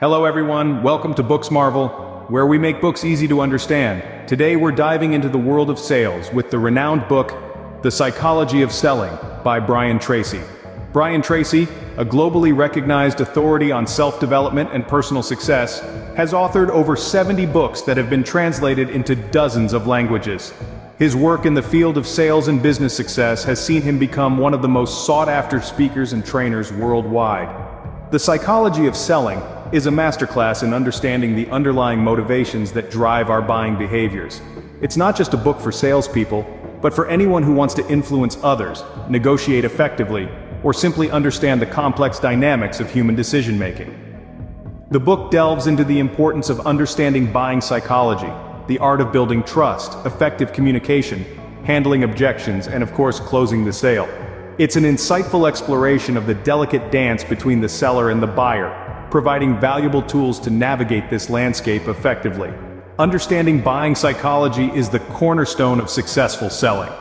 Hello everyone, welcome to Books Marvel, where we make books easy to understand. Today we're diving into the world of sales with the renowned book, The Psychology of Selling, by Brian Tracy. Brian Tracy, a globally recognized authority on self-development and personal success, has authored over 70 books that have been translated into dozens of languages. His work in the field of sales and business success has seen him become one of the most sought-after speakers and trainers worldwide. The Psychology of Selling is a masterclass in understanding the underlying motivations that drive our buying behaviors. It's not just a book for salespeople, but for anyone who wants to influence others, negotiate effectively, or simply understand the complex dynamics of human decision-making. The book delves into the importance of understanding buying psychology, the art of building trust, effective communication, handling objections, and of course closing the sale. It's an insightful exploration of the delicate dance between the seller and the buyer, providing valuable tools to navigate this landscape effectively. Understanding buying psychology is the cornerstone of successful selling.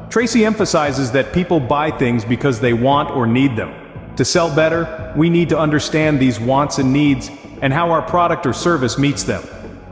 Tracy emphasizes that people buy things because they want or need them. To sell better, we need to understand these wants and needs and how our product or service meets them.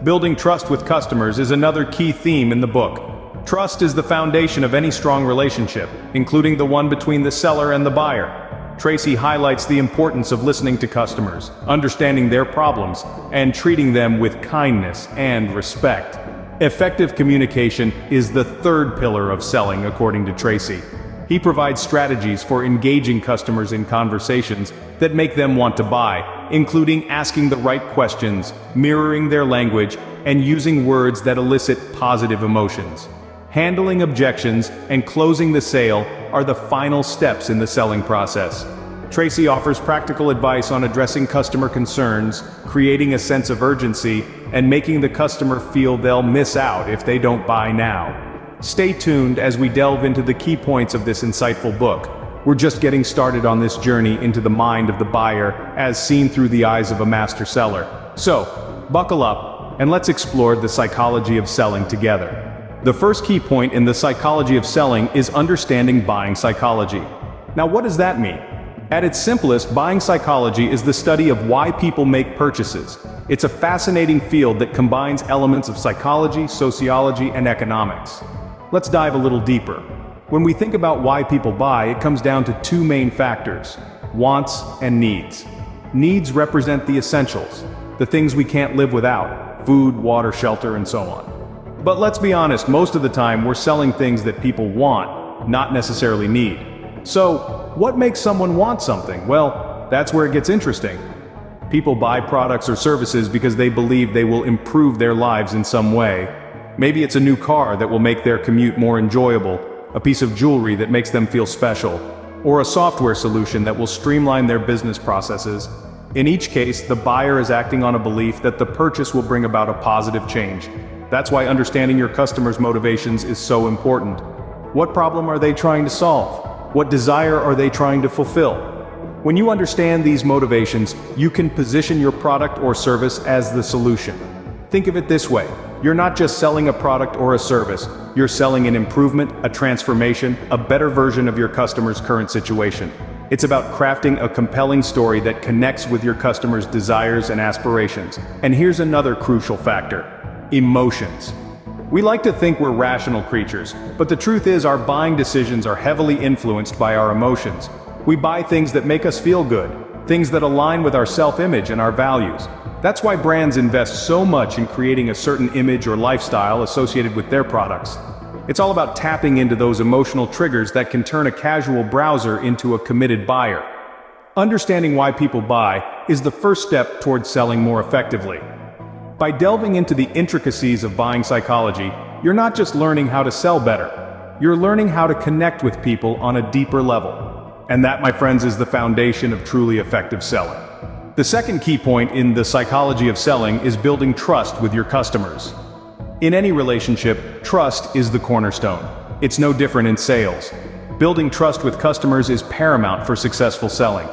Building trust with customers is another key theme in the book. Trust is the foundation of any strong relationship, including the one between the seller and the buyer. Tracy highlights the importance of listening to customers, understanding their problems, and treating them with kindness and respect. Effective communication is the third pillar of selling, according to Tracy. He provides strategies for engaging customers in conversations that make them want to buy, including asking the right questions, mirroring their language, and using words that elicit positive emotions. Handling objections and closing the sale are the final steps in the selling process. Tracy offers practical advice on addressing customer concerns, creating a sense of urgency, and making the customer feel they'll miss out if they don't buy now. Stay tuned as we delve into the key points of this insightful book. We're just getting started on this journey into the mind of the buyer, as seen through the eyes of a master seller. So, buckle up, and let's explore the psychology of selling together. The first key point in the psychology of selling is understanding buying psychology. Now, what does that mean? At its simplest, buying psychology is the study of why people make purchases. It's a fascinating field that combines elements of psychology, sociology, and economics. Let's dive a little deeper. When we think about why people buy, it comes down to two main factors: wants and needs. Needs represent the essentials, the things we can't live without: food, water, shelter, and so on. But let's be honest, most of the time we're selling things that people want, not necessarily need. So, what makes someone want something? Well, that's where it gets interesting. People buy products or services because they believe they will improve their lives in some way. Maybe it's a new car that will make their commute more enjoyable, a piece of jewelry that makes them feel special, or a software solution that will streamline their business processes. In each case, the buyer is acting on a belief that the purchase will bring about a positive change. That's why understanding your customer's motivations is so important. What problem are they trying to solve? What desire are they trying to fulfill? When you understand these motivations, you can position your product or service as the solution. Think of it this way: you're not just selling a product or a service, you're selling an improvement, a transformation, a better version of your customer's current situation. It's about crafting a compelling story that connects with your customer's desires and aspirations. And here's another crucial factor: emotions. We like to think we're rational creatures, but the truth is our buying decisions are heavily influenced by our emotions. We buy things that make us feel good, things that align with our self-image and our values. That's why brands invest so much in creating a certain image or lifestyle associated with their products. It's all about tapping into those emotional triggers that can turn a casual browser into a committed buyer. Understanding why people buy is the first step towards selling more effectively. By delving into the intricacies of buying psychology, you're not just learning how to sell better, you're learning how to connect with people on a deeper level. And that, my friends, is the foundation of truly effective selling. The second key point in the psychology of selling is building trust with your customers. In any relationship, trust is the cornerstone. It's no different in sales. Building trust with customers is paramount for successful selling.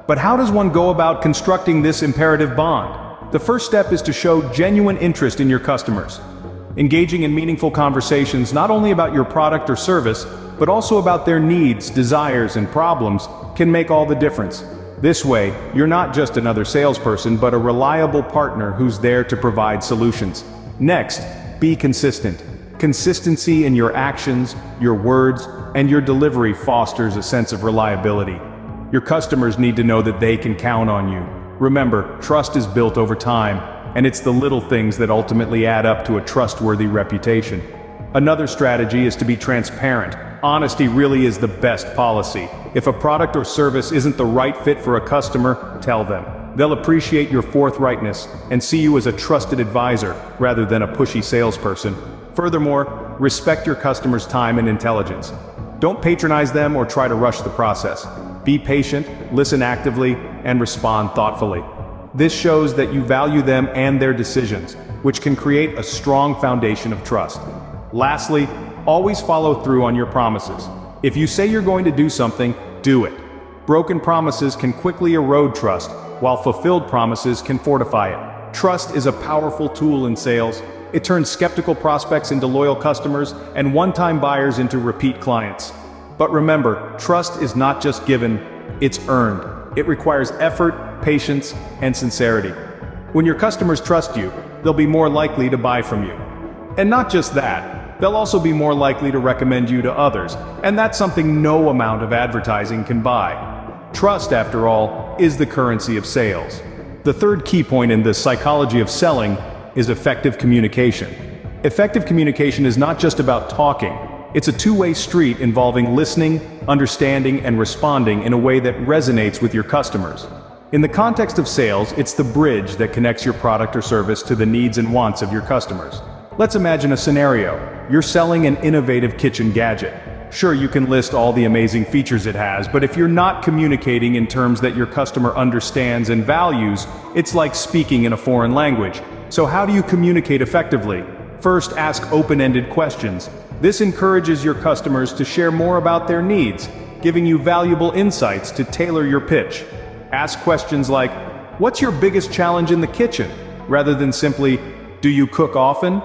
But how does one go about constructing this imperative bond? The first step is to show genuine interest in your customers. Engaging in meaningful conversations not only about your product or service, but also about their needs, desires, and problems can make all the difference. This way, you're not just another salesperson but a reliable partner who's there to provide solutions. Next, be consistent. Consistency in your actions, your words, and your delivery fosters a sense of reliability. Your customers need to know that they can count on you. Remember, trust is built over time, and it's the little things that ultimately add up to a trustworthy reputation. Another strategy is to be transparent. Honesty really is the best policy. If a product or service isn't the right fit for a customer, tell them. They'll appreciate your forthrightness and see you as a trusted advisor rather than a pushy salesperson. Furthermore, respect your customers' time and intelligence. Don't patronize them or try to rush the process. Be patient, listen actively, and respond thoughtfully. This shows that you value them and their decisions, which can create a strong foundation of trust. Lastly, always follow through on your promises. If you say you're going to do something, do it. Broken promises can quickly erode trust, while fulfilled promises can fortify it. Trust is a powerful tool in sales. It turns skeptical prospects into loyal customers and one-time buyers into repeat clients. But remember, trust is not just given, it's earned. It requires effort, patience, and sincerity. When your customers trust you, they'll be more likely to buy from you. And not just that, they'll also be more likely to recommend you to others, and that's something no amount of advertising can buy. Trust, after all, is the currency of sales. The third key point in the psychology of selling is effective communication. Effective communication is not just about talking. It's a two-way street involving listening, understanding, and responding in a way that resonates with your customers. In the context of sales, it's the bridge that connects your product or service to the needs and wants of your customers. Let's imagine a scenario. You're selling an innovative kitchen gadget. Sure, you can list all the amazing features it has, but if you're not communicating in terms that your customer understands and values, it's like speaking in a foreign language. So how do you communicate effectively? First, ask open-ended questions. This encourages your customers to share more about their needs, giving you valuable insights to tailor your pitch. Ask questions like, "What's your biggest challenge in the kitchen?" rather than simply, "Do you cook often?"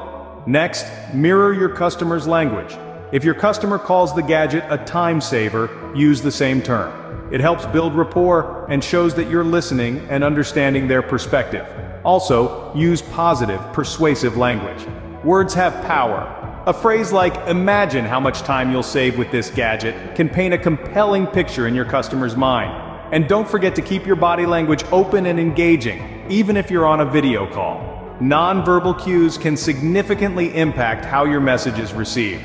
Next, mirror your customer's language. If your customer calls the gadget a time saver, use the same term. It helps build rapport and shows that you're listening and understanding their perspective. Also, use positive, persuasive language. Words have power. A phrase like, "Imagine how much time you'll save with this gadget," can paint a compelling picture in your customer's mind. And don't forget to keep your body language open and engaging, even if you're on a video call. Non-verbal cues can significantly impact how your message is received.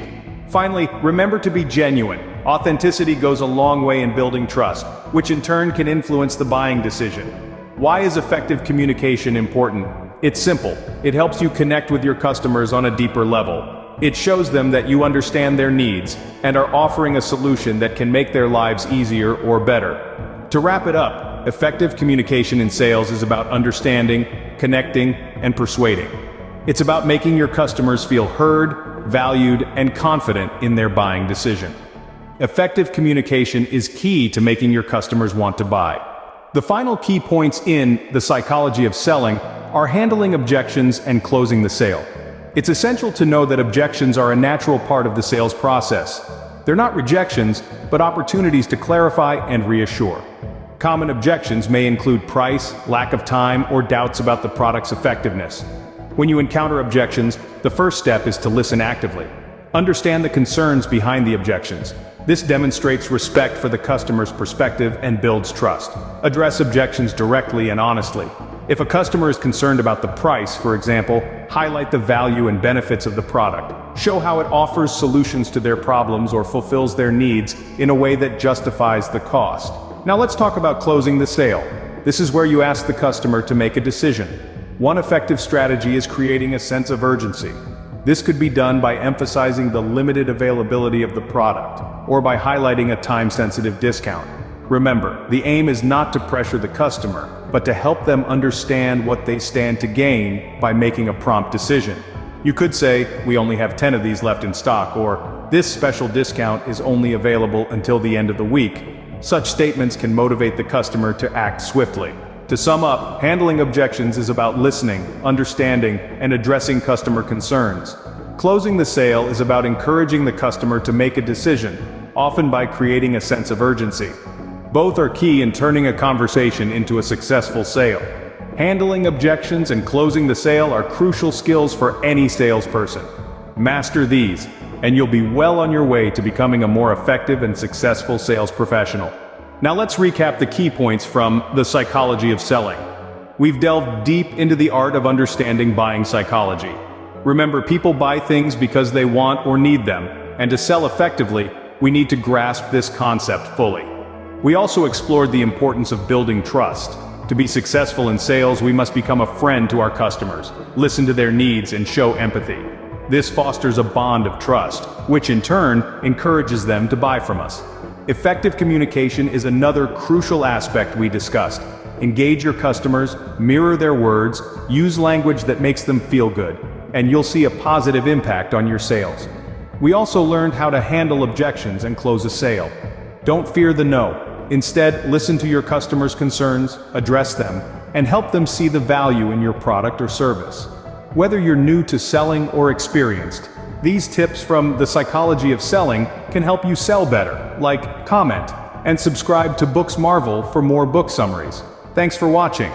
Finally, remember to be genuine. Authenticity goes a long way in building trust, which in turn can influence the buying decision. Why is effective communication important? It's simple. It helps you connect with your customers on a deeper level. It shows them that you understand their needs and are offering a solution that can make their lives easier or better. To wrap it up, effective communication in sales is about understanding, connecting, and persuading. It's about making your customers feel heard, valued, and confident in their buying decision. Effective communication is key to making your customers want to buy. The final key points in the psychology of selling are handling objections and closing the sale. It's essential to know that objections are a natural part of the sales process. They're not rejections, but opportunities to clarify and reassure. Common objections may include price, lack of time, or doubts about the product's effectiveness. When you encounter objections, the first step is to listen actively. Understand the concerns behind the objections. This demonstrates respect for the customer's perspective and builds trust. Address objections directly and honestly. If a customer is concerned about the price, for example, highlight the value and benefits of the product. Show how it offers solutions to their problems or fulfills their needs in a way that justifies the cost. Now let's talk about closing the sale. This is where you ask the customer to make a decision. One effective strategy is creating a sense of urgency. This could be done by emphasizing the limited availability of the product, or by highlighting a time-sensitive discount. Remember, the aim is not to pressure the customer, but to help them understand what they stand to gain by making a prompt decision. You could say, "We only have 10 of these left in stock," or "This special discount is only available until the end of the week." Such statements can motivate the customer to act swiftly. To sum up, handling objections is about listening, understanding, and addressing customer concerns. Closing the sale is about encouraging the customer to make a decision, often by creating a sense of urgency. Both are key in turning a conversation into a successful sale. Handling objections and closing the sale are crucial skills for any salesperson. Master these, and you'll be well on your way to becoming a more effective and successful sales professional. Now let's recap the key points from The Psychology of Selling. We've delved deep into the art of understanding buying psychology. Remember, people buy things because they want or need them, and to sell effectively, we need to grasp this concept fully. We also explored the importance of building trust. To be successful in sales, we must become a friend to our customers, listen to their needs, and show empathy. This fosters a bond of trust, which in turn encourages them to buy from us. Effective communication is another crucial aspect we discussed. Engage your customers, mirror their words, use language that makes them feel good, and you'll see a positive impact on your sales. We also learned how to handle objections and close a sale. Don't fear the no. Instead, listen to your customers' concerns, address them, and help them see the value in your product or service. Whether you're new to selling or experienced, these tips from The Psychology of Selling can help you sell better. Like, comment, and subscribe to Books Marvel for more book summaries. Thanks for watching.